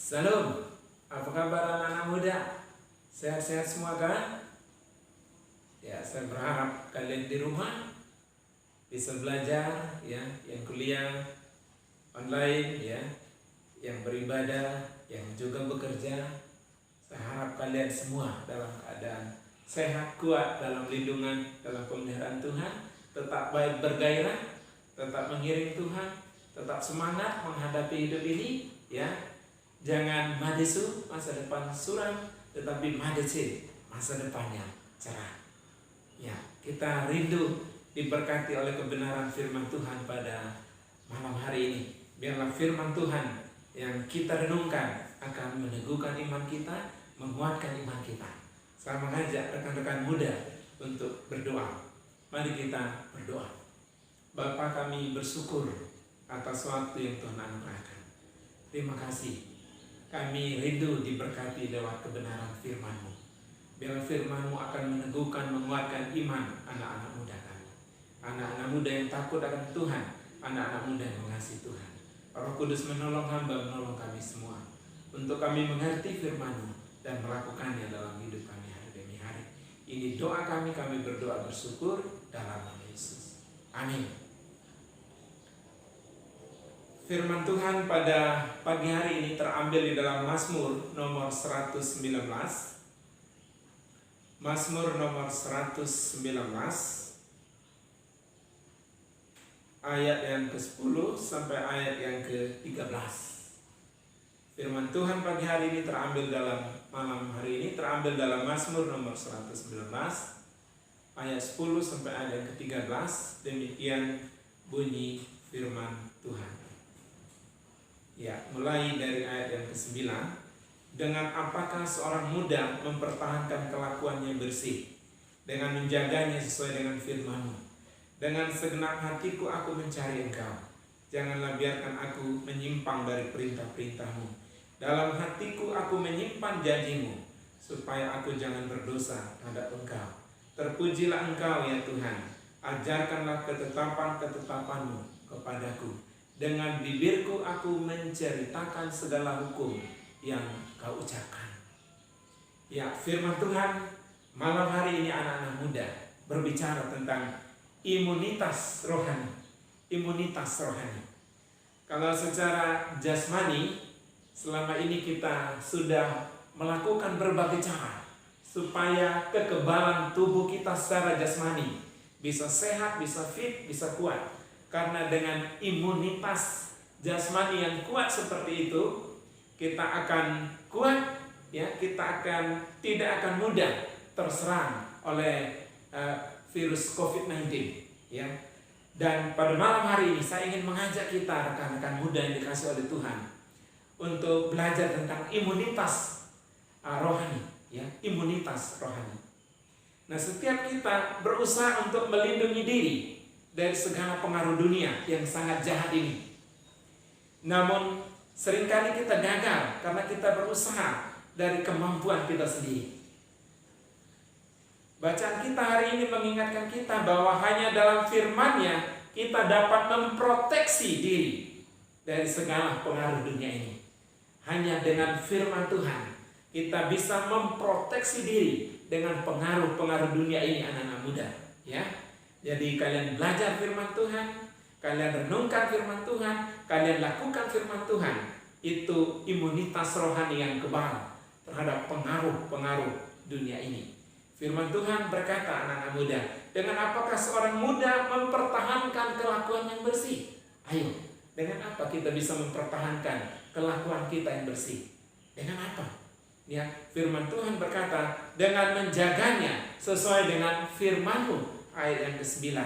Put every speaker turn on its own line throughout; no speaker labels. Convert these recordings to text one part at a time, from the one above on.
Salam, apa kabar anak-anak muda? Sehat-sehat semua kan? Ya, saya berharap kalian di rumah bisa belajar, ya, yang kuliah online, ya, yang beribadah, yang juga bekerja. Saya harap kalian semua dalam keadaan sehat, kuat dalam lindungan, dalam pemeliharaan Tuhan, tetap baik bergairah, tetap mengiring Tuhan, tetap semangat menghadapi hidup ini, ya. Jangan madesu, masa depan suram, tetapi madece, masa depannya cerah. Ya, kita rindu diberkati oleh kebenaran firman Tuhan pada malam hari ini. Biarlah firman Tuhan yang kita renungkan akan meneguhkan iman kita, menguatkan iman kita. Saya mengajak rekan-rekan muda untuk berdoa. Mari kita berdoa. Bapa, kami bersyukur atas waktu yang Tuhan anugerahkan. Terima kasih. Kami rindu diberkati lewat kebenaran firman-Mu. Biar firman-Mu akan meneguhkan, menguatkan iman anak-anak muda kami. Anak-anak muda yang takut akan Tuhan, anak-anak muda yang mengasihi Tuhan. Roh Kudus menolong hamba, menolong kami semua, untuk kami mengerti firman-Mu dan melakukannya dalam hidup kami hari demi hari. Ini doa kami berdoa bersyukur dalam nama Yesus. Amin. Firman Tuhan pada pagi hari ini terambil di dalam Mazmur nomor 119. Mazmur nomor 119 ayat yang ke-10 sampai ayat yang ke-13. Firman Tuhan pagi hari ini terambil dalam malam hari ini terambil dalam Mazmur nomor 119 ayat 10 sampai ayat yang ke-13. Demikian bunyi firman Tuhan. Ya, mulai dari ayat yang ke-9. Dengan apakah seorang muda mempertahankan kelakuannya bersih, dengan menjaganya sesuai dengan firman-Mu. Dengan segenap hatiku aku mencari Engkau. Janganlah biarkan aku menyimpang dari perintah-perintah-Mu. Dalam hatiku aku menyimpan janji-Mu, supaya aku jangan berdosa terhadap Engkau. Terpujilah Engkau ya Tuhan. Ajarkanlah ketetapan-ketetapan-Mu kepadaku. Dengan bibirku aku menceritakan segala hukum yang Kau ucapkan. Ya, firman Tuhan malam hari ini anak-anak muda berbicara tentang imunitas rohani. Imunitas rohani. Kalau secara jasmani, selama ini kita sudah melakukan berbagai cara supaya kekebalan tubuh kita secara jasmani bisa sehat, bisa fit, bisa kuat. Karena dengan imunitas jasmani yang kuat seperti itu, kita akan kuat, ya, kita tidak akan mudah terserang oleh virus COVID-19, ya. Dan pada malam hari ini saya ingin mengajak kita rekan-rekan muda yang dikasih oleh Tuhan untuk belajar tentang imunitas rohani, ya, imunitas rohani. Nah, setiap kita berusaha untuk melindungi diri dari segala pengaruh dunia yang sangat jahat ini. Namun seringkali kita gagal karena kita berusaha dari kemampuan kita sendiri. Bacaan kita hari ini mengingatkan kita bahwa hanya dalam firman-Nya kita dapat memproteksi diri dari segala pengaruh dunia ini. Hanya dengan firman Tuhan kita bisa memproteksi diri dengan pengaruh-pengaruh dunia ini, anak-anak muda, ya. Jadi kalian belajar firman Tuhan, kalian renungkan firman Tuhan, kalian lakukan firman Tuhan. Itu imunitas rohani yang kebal terhadap pengaruh-pengaruh dunia ini. Firman Tuhan berkata, anak-anak muda, dengan apakah seorang muda mempertahankan kelakuan yang bersih? Ayo, dengan apa kita bisa mempertahankan kelakuan kita yang bersih? Dengan apa? Ya, firman Tuhan berkata, dengan menjaganya sesuai dengan firman-Mu. Ayat yang ke-9.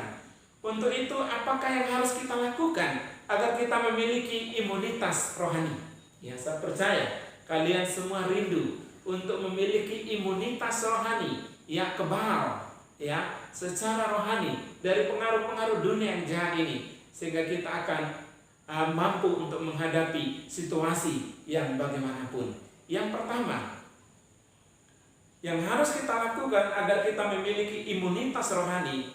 Untuk itu apakah yang harus kita lakukan agar kita memiliki imunitas rohani? Ya, saya percaya kalian semua rindu untuk memiliki imunitas rohani yang kebal, ya, secara rohani dari pengaruh-pengaruh dunia yang jahat ini, sehingga kita akan mampu untuk menghadapi situasi yang bagaimanapun. Yang pertama yang harus kita lakukan agar kita memiliki imunitas rohani,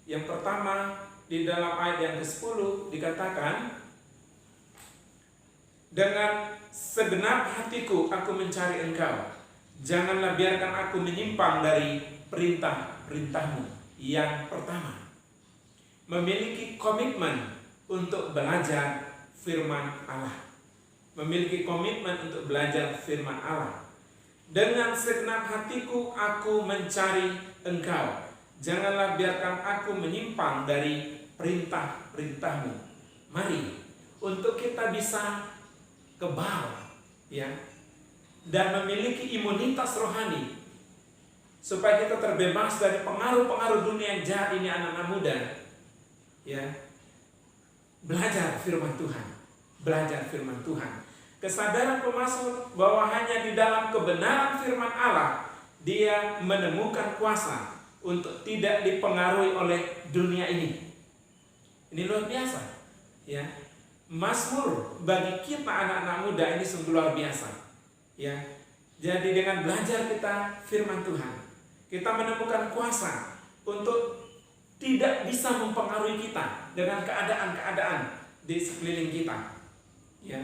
yang pertama di dalam ayat yang ke-10 dikatakan, dengan segenap hatiku aku mencari Engkau. Janganlah biarkan aku menyimpang dari perintah-perintahmu. Yang pertama, memiliki komitmen untuk belajar firman Allah. Memiliki komitmen untuk belajar firman Allah. Dengan segenap hatiku aku mencari Engkau. Janganlah biarkan aku menyimpang dari perintah-perintahmu. Mari, untuk kita bisa kebal, ya, dan memiliki imunitas rohani, supaya kita terbebas dari pengaruh-pengaruh dunia yang jahat ini, anak-anak muda, ya, belajar firman Tuhan, belajar firman Tuhan. Kesadaran pemasmur bahwa hanya di dalam kebenaran firman Allah dia menemukan kuasa untuk tidak dipengaruhi oleh dunia ini. Ini luar biasa, ya. Mazmur bagi kita anak-anak muda ini sungguh luar biasa, ya. Jadi dengan belajar kita firman Tuhan, kita menemukan kuasa untuk tidak bisa mempengaruhi kita dengan keadaan-keadaan di sekeliling kita, ya.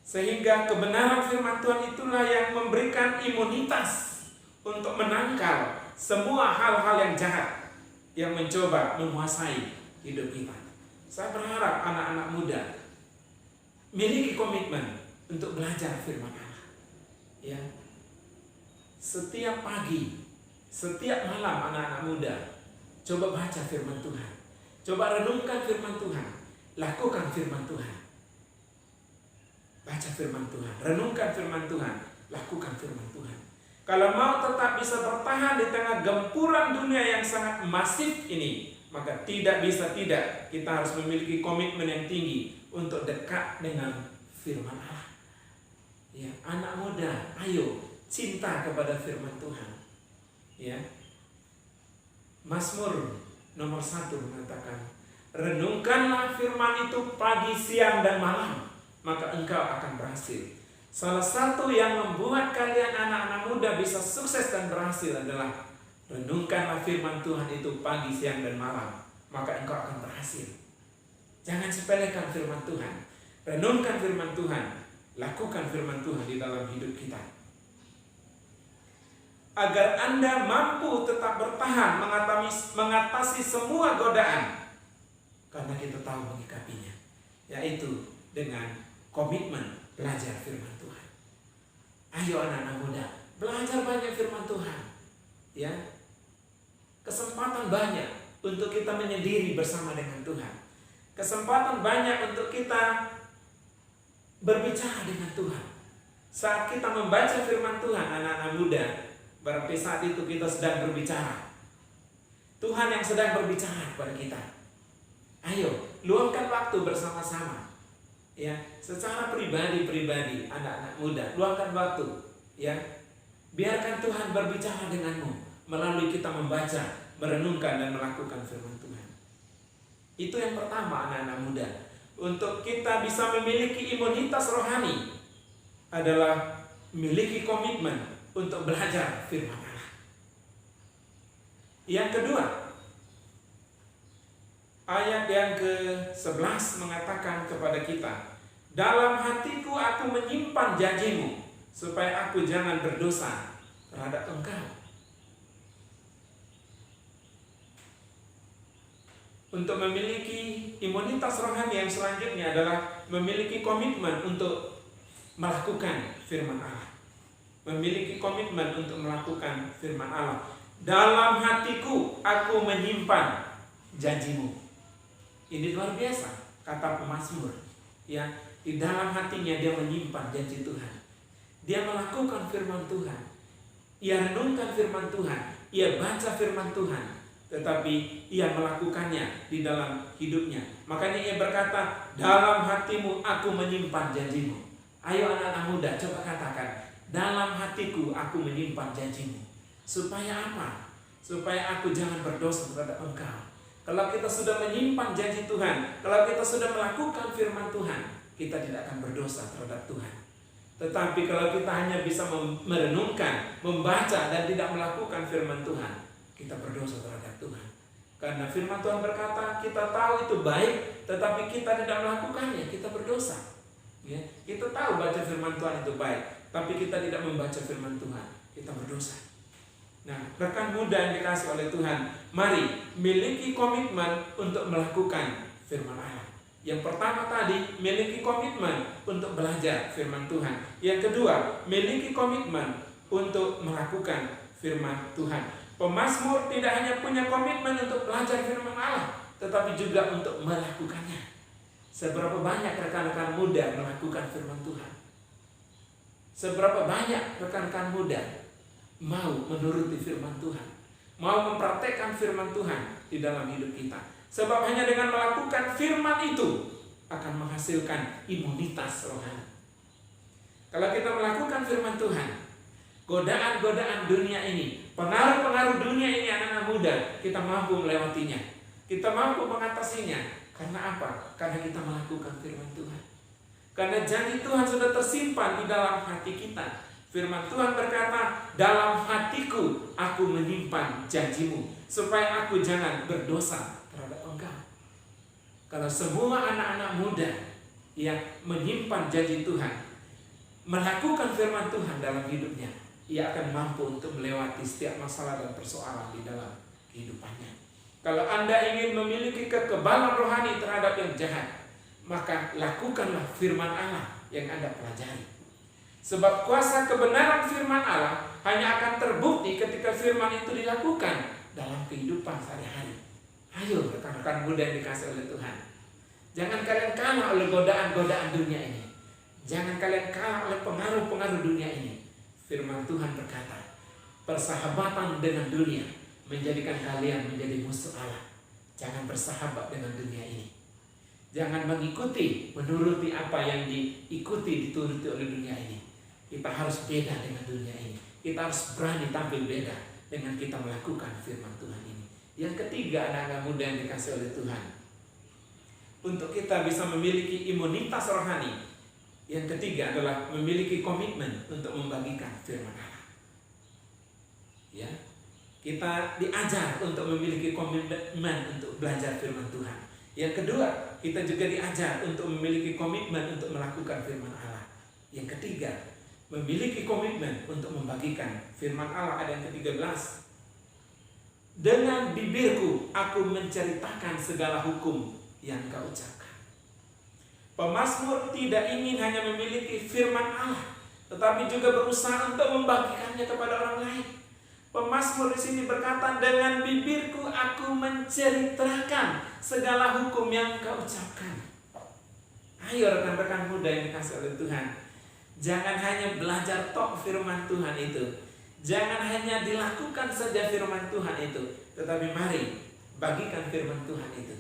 Sehingga kebenaran firman Tuhan itulah yang memberikan imunitas untuk menangkal semua hal-hal yang jahat yang mencoba menguasai hidup kita. Saya berharap anak-anak muda miliki komitmen untuk belajar firman Allah, ya. Setiap pagi, setiap malam anak-anak muda coba baca firman Tuhan, coba renungkan firman Tuhan, lakukan firman Tuhan. Baca firman Tuhan, renungkan firman Tuhan, lakukan firman Tuhan. Kalau mau tetap bisa bertahan di tengah gempuran dunia yang sangat masif ini, maka tidak bisa tidak, kita harus memiliki komitmen yang tinggi untuk dekat dengan firman Allah. Ya, anak muda, ayo cinta kepada firman Tuhan. Ya. Mazmur nomor 1 mengatakan, renungkanlah firman itu pagi, siang, dan malam, maka engkau akan berhasil. Salah satu yang membuat kalian anak-anak muda bisa sukses dan berhasil adalah renungkanlah firman Tuhan itu pagi, siang, dan malam, maka engkau akan berhasil. Jangan sepelekan firman Tuhan. Renungkan firman Tuhan, lakukan firman Tuhan di dalam hidup kita, agar Anda mampu tetap bertahan mengatasi semua godaan, karena kita tahu menyikapinya, yaitu dengan komitmen belajar firman Tuhan. Ayo anak-anak muda, belajar banyak firman Tuhan, ya. Kesempatan banyak untuk kita menyendiri bersama dengan Tuhan. Kesempatan banyak untuk kita berbicara dengan Tuhan. Saat kita membaca firman Tuhan, anak-anak muda, berarti saat itu kita sedang berbicara. Tuhan yang sedang berbicara kepada kita. Ayo, luangkan waktu bersama-sama. Ya, secara pribadi anak-anak muda, luangkan waktu, ya. Biarkan Tuhan berbicara denganmu melalui kita membaca, merenungkan, dan melakukan firman Tuhan. Itu yang pertama anak-anak muda. Untuk kita bisa memiliki imunitas rohani adalah memiliki komitmen untuk belajar firman Allah. Yang kedua, ayat yang ke-11 mengatakan kepada kita, dalam hatiku aku menyimpan janjimu, supaya aku jangan berdosa terhadap engkau. Untuk memiliki imunitas rohani yang selanjutnya adalah memiliki komitmen untuk melakukan firman Allah. Memiliki komitmen untuk melakukan firman Allah. Dalam hatiku aku menyimpan janjimu. Ini luar biasa kata pemazmur, ya. Di dalam hatinya dia menyimpan janji Tuhan. Dia melakukan firman Tuhan. Ia renungkan firman Tuhan. Ia baca firman Tuhan. Tetapi ia melakukannya di dalam hidupnya. Makanya ia berkata, dalam hatimu aku menyimpan janjimu. Ayo anak-anak muda, coba katakan, dalam hatiku aku menyimpan janjimu. Supaya apa? Supaya aku jangan berdosa terhadap engkau. Kalau kita sudah menyimpan janji Tuhan, kalau kita sudah melakukan firman Tuhan, kita tidak akan berdosa terhadap Tuhan. Tetapi kalau kita hanya bisa merenungkan, membaca, dan tidak melakukan firman Tuhan, kita berdosa terhadap Tuhan. Karena firman Tuhan berkata, kita tahu itu baik, tetapi kita tidak melakukannya, kita berdosa. Ya, kita tahu baca firman Tuhan itu baik, tapi kita tidak membaca firman Tuhan, kita berdosa. Nah, rekan muda yang dikasih oleh Tuhan, mari miliki komitmen untuk melakukan firman Allah. Yang pertama tadi, miliki komitmen untuk belajar firman Tuhan. Yang kedua, miliki komitmen untuk melakukan firman Tuhan. Pemazmur tidak hanya punya komitmen untuk belajar firman Allah, tetapi juga untuk melakukannya. Seberapa banyak rekan-rekan muda melakukan firman Tuhan? Seberapa banyak rekan-rekan muda mau menuruti firman Tuhan, mau mempraktekkan firman Tuhan di dalam hidup kita? Sebab hanya dengan melakukan firman itu akan menghasilkan imunitas rohani. Kalau kita melakukan firman Tuhan, godaan-godaan dunia ini, pengaruh-pengaruh dunia ini anak-anak muda, kita mampu melewatinya, kita mampu mengatasinya. Karena apa? Karena kita melakukan firman Tuhan. Karena janji Tuhan sudah tersimpan di dalam hati kita. Firman Tuhan berkata, dalam hatiku aku menyimpan janjimu, supaya aku jangan berdosa terhadap engkau. Kalau semua anak-anak muda yang menyimpan janji Tuhan, melakukan firman Tuhan dalam hidupnya, ia akan mampu untuk melewati setiap masalah dan persoalan di dalam kehidupannya. Kalau Anda ingin memiliki kekebalan rohani terhadap yang jahat, maka lakukanlah firman Allah yang Anda pelajari. Sebab kuasa kebenaran firman Allah hanya akan terbukti ketika firman itu dilakukan dalam kehidupan sehari-hari. Ayo rekan-rekan muda yang dikasih oleh Tuhan, jangan kalian kalah oleh godaan-godaan dunia ini. Jangan kalian kalah oleh pengaruh-pengaruh dunia ini. Firman Tuhan berkata, persahabatan dengan dunia menjadikan kalian menjadi musuh Allah. Jangan bersahabat dengan dunia ini. Jangan mengikuti, menuruti apa yang diikuti, dituruti oleh dunia ini. Kita harus beda dengan dunia ini. Kita harus berani tampil beda dengan kita melakukan firman Tuhan ini. Yang ketiga, anak-anak muda yang dikasih oleh Tuhan, untuk kita bisa memiliki imunitas rohani, yang ketiga adalah memiliki komitmen untuk membagikan firman Allah. Ya, kita diajar untuk memiliki komitmen untuk belajar firman Tuhan. Yang kedua, kita juga diajar untuk memiliki komitmen untuk melakukan firman Allah. Yang ketiga, memiliki komitmen untuk membagikan firman Allah. Ada yang ke-13. Dengan bibirku aku menceritakan segala hukum yang kau ucapkan. Pemazmur tidak ingin hanya memiliki firman Allah, tetapi juga berusaha untuk membagikannya kepada orang lain. Pemazmur di sini berkata, dengan bibirku aku menceritakan segala hukum yang kau ucapkan. Ayo rekan-rekan muda yang dikasih oleh Tuhan, jangan hanya belajar tok firman Tuhan itu, jangan hanya dilakukan saja firman Tuhan itu, tetapi mari bagikan firman Tuhan itu.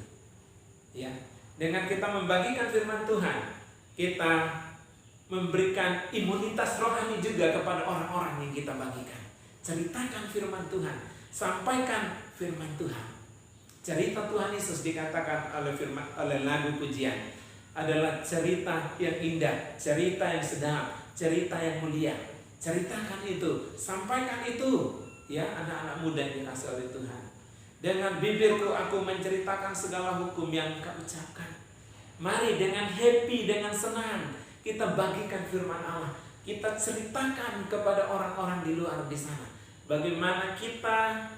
Ya, dengan kita membagikan firman Tuhan, kita memberikan imunitas rohani juga kepada orang-orang yang kita bagikan. Ceritakan firman Tuhan, sampaikan firman Tuhan. Cerita Tuhan Yesus dikatakan oleh lagu pujian adalah cerita yang indah, cerita yang sedap, cerita yang mulia. Ceritakan itu, sampaikan itu, ya anak-anak muda yang dikasih oleh Tuhan. Dengan bibirku aku menceritakan segala hukum yang kau ucapkan. Mari dengan happy, dengan senang kita bagikan firman Allah. Kita ceritakan kepada orang-orang di luar di sana bagaimana kita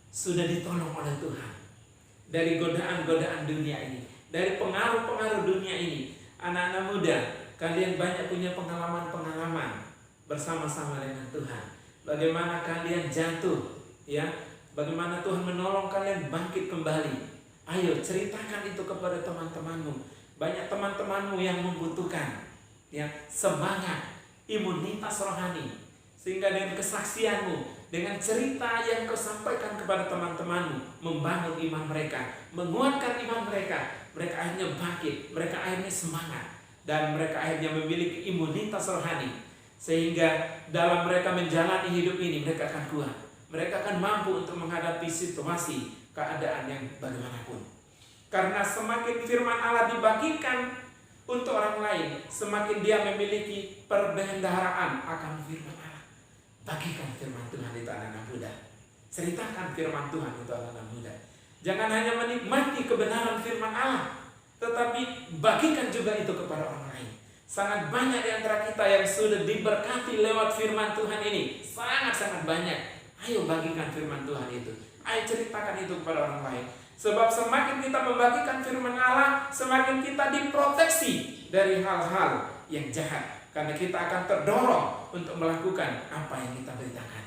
sudah ditolong oleh Tuhan dari godaan-godaan dunia ini, dari pengaruh-pengaruh dunia ini. Anak-anak muda, kalian banyak punya pengalaman-pengalaman bersama-sama dengan Tuhan. Bagaimana kalian jatuh, ya? Bagaimana Tuhan menolong kalian bangkit kembali. Ayo ceritakan itu kepada teman-temanmu. Banyak teman-temanmu yang membutuhkan, ya, semangat, imunitas rohani. Sehingga dengan kesaksianmu, dengan cerita yang kau sampaikan kepada teman-temanmu, membangun iman mereka, menguatkan iman mereka. Mereka akhirnya bangkit, mereka akhirnya semangat, dan mereka akhirnya memiliki imunitas rohani. Sehingga dalam mereka menjalani hidup ini, mereka akan kuat. Mereka akan mampu untuk menghadapi situasi, keadaan yang bagaimanapun. Karena semakin firman Allah dibagikan untuk orang lain, semakin dia memiliki perbendaharaan akan firman Allah. Bagikan firman Tuhan itu anak-anak muda. Ceritakan firman Tuhan itu anak-anak muda. Jangan hanya menikmati kebenaran firman Allah, tetapi bagikan juga itu kepada orang lain. Sangat banyak di antara kita yang sudah diberkati lewat firman Tuhan ini. Sangat-sangat banyak. Ayo bagikan firman Tuhan itu. Ayo ceritakan itu kepada orang lain. Sebab semakin kita membagikan firman Allah, semakin kita diproteksi dari hal-hal yang jahat. Karena kita akan terdorong untuk melakukan apa yang kita beritakan.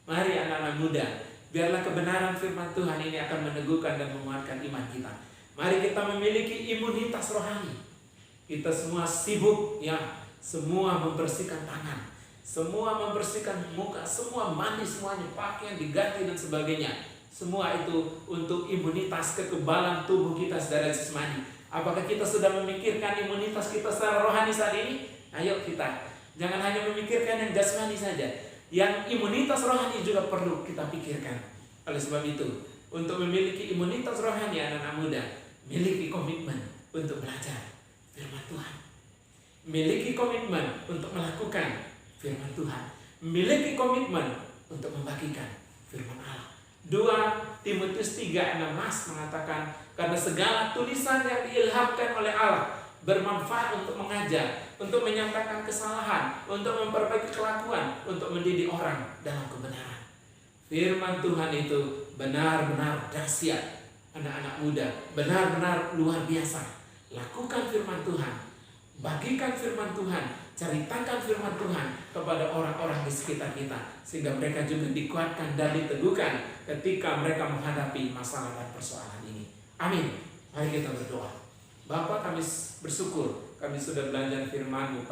Mari anak-anak muda, biarlah kebenaran firman Tuhan ini akan meneguhkan dan menguatkan iman kita. Mari kita memiliki imunitas rohani. Kita semua sibuk ya, semua membersihkan tangan, semua membersihkan muka, semua mandi semuanya, pakaian diganti dan sebagainya. Semua itu untuk imunitas kekebalan tubuh kita secara jasmani. Apakah kita sudah memikirkan imunitas kita secara rohani saat ini? Ayo kita, jangan hanya memikirkan yang jasmani saja. Yang imunitas rohani juga perlu kita pikirkan. Oleh sebab itu, untuk memiliki imunitas rohani anak-anak muda, miliki komitmen untuk belajar firman Tuhan. Miliki komitmen untuk melakukan firman Tuhan. Miliki komitmen untuk membagikan firman Allah. 2 Timotius 3:16 mengatakan, karena segala tulisan yang diilhamkan oleh Allah bermanfaat untuk mengajar, untuk menyatakan kesalahan, untuk memperbaiki kelakuan, untuk mendidik orang dalam kebenaran. Firman Tuhan itu benar-benar dahsyat. Anak-anak muda, benar-benar luar biasa. Lakukan firman Tuhan, bagikan firman Tuhan, ceritakan firman Tuhan kepada orang-orang di sekitar kita, sehingga mereka juga dikuatkan dan diteguhkan ketika mereka menghadapi masalah dan persoalan ini. Amin. Mari kita berdoa. Bapa, kami bersyukur kami sudah belajar firman-Mu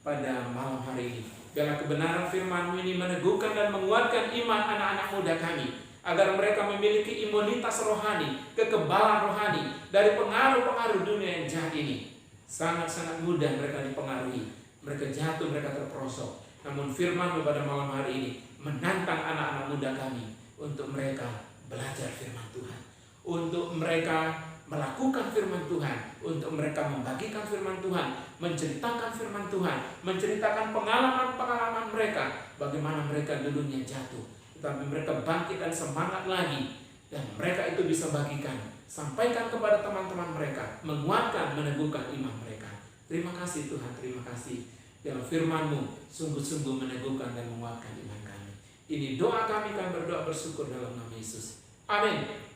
pada malam hari ini. Biarlah kebenaran firman-Mu ini meneguhkan dan menguatkan iman anak-anak muda kami, agar mereka memiliki imunitas rohani, kekebalan rohani dari pengaruh-pengaruh dunia yang jahat ini. Sangat-sangat mudah mereka dipengaruhi, mereka jatuh, mereka terperosok. Namun firman-Mu pada malam hari ini menantang anak-anak muda kami untuk mereka belajar firman Tuhan, untuk mereka melakukan firman Tuhan, untuk mereka membagikan firman Tuhan, menceritakan firman Tuhan, menceritakan pengalaman-pengalaman mereka, bagaimana mereka dulunya jatuh, tapi mereka bangkit dan semangat lagi, dan mereka itu bisa bagikan, sampaikan kepada teman-teman mereka, menguatkan, meneguhkan iman mereka. Terima kasih Tuhan, terima kasih. Dalam firman-Mu sungguh-sungguh meneguhkan dan menguatkan iman kami. Ini doa kami berdoa bersyukur dalam nama Yesus. Amin.